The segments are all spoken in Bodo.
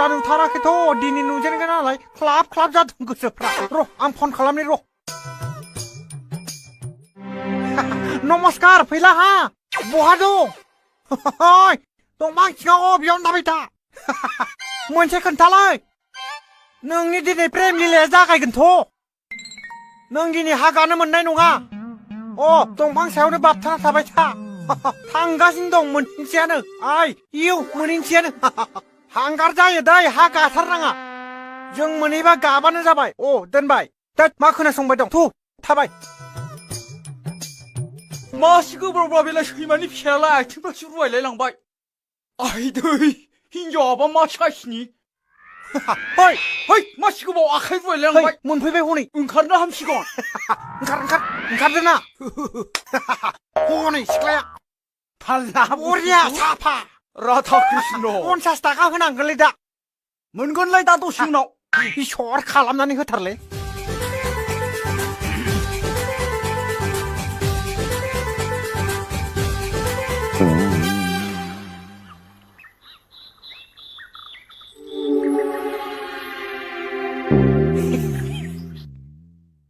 नुथाराखैथ' दिनै नुजेनगोन नालाय ख्लाब ख्लाब जादों गोसोफ्रा र' आं फन खालामनि र' नमस्कार फैला हा बहा दं दंफां सिङाव बेयावनो थाबाय था मोनसे खोन्थालाय नोंनि दिनै प्रेम लीलाया जागायगोनथ' नों दिनै हा गानो मोननाय नङा दंफां सायावनो बाबथाना थाबाय था थांगासिनो दं मोनसेयानो आइ इउ मोनसेयानो हांगार जायो दै हा गाथारनाङा जों मोनहैबा गाबानो जाबाय दोनबाय दोद मा खोनासंबाय दं थु थाबाय मासि गोब्राबब्रा बेलाय सैमानि फिसायालाय आथिंफ्रासो रुवायलायलांबाय आइदै हिनजावाबा मा साइसनि मासि गोबाव आखाइ रुवायलायलांबाय मोनफैबाय हनै ओंखारनो हामसिगोन ओंखारदो ना हनै सिख्लाया थाल्ला बरिया साफा राधा कृष्ण 50 थाखा होनांगोनलै दा मोनगोनलाय दा दसे उनाव इसर खालामनानै होथारलै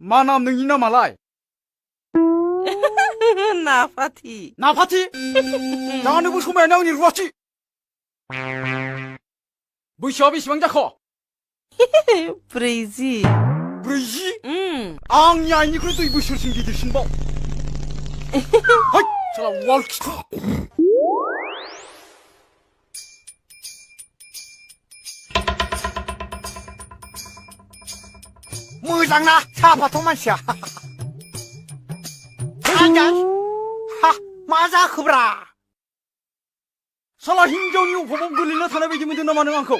मा नाम नोंनि नामालाय नाफाथि नाफाथि जानोबो समायानो आंनि रुवाथि बैसोआ बेसेबां जाखो 40 आंनि आइनिख्रुइ 2 बोसोरसिम गिदिरसिनबाव साला वाल खिथु मोजां ना साफाथ' मानसिया मा जाखोब्रा साला हिनजावनि अभाबाव गोलैना थानाय बायदि मोनदों नामा नों आंखौ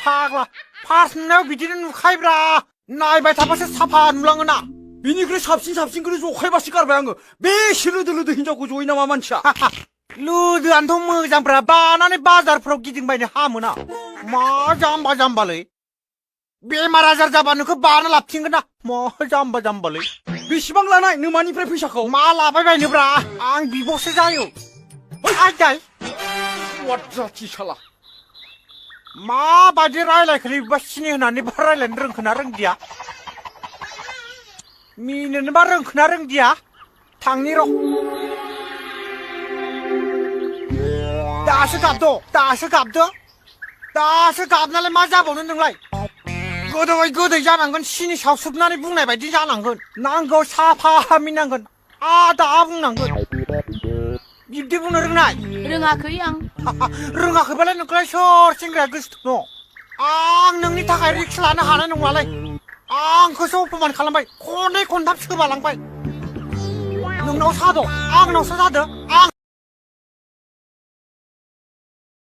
फाग्ला फार्स्ट नुनायाव बिदिनो नुखायोब्रा नायबाय थाबासो साफा नुलाङोना बिनिख्रुइ साबसिनखौनो जखायबासो गारबाय आङो बेसे लोदो हिनजावखौ जयो नामा मानसिया लोदोआनोथ' मोजांब्रा बानानै बाजारफ्राव गिदिंबायनो हामोना मा जाम्बालै बेमार आजार जाबा नोंखौ बाना लाबथिंगोन ना मा जाम्बालै बेसेबां लानाय नोमानिफ्राय फैसाखौ मा लाबाय बायनोब्रा आं बिब'सो जायो जाथि साला माबायदि रायलायखोलै बिबा सिनि होनानै बा रायलायनो रोंखोना रोंदिया मिनोनोबा रोंखोना रोंदिया थांनि र' दासो गाबनालाय मा जाबावनो नोंलाय गोदै जानांगोन सिनि सावसोबनानै बुंनाय बायदि जानांगोन नांगौ साफा मिनांगोन आदा बुंनांगोन बिब्दि बुंनो रोंनाय रोङाखै आं रोङाखैबालाय नोंखौलाय सोर सेंग्राया गोसो दङ आं नोंनि थाखाय रिक्स लानो हानाय नङालै आंखौसो अपमान खालामबाय खननै खनथाम सोबालांबाय नोंनाव साद' आंनावसो जादों आं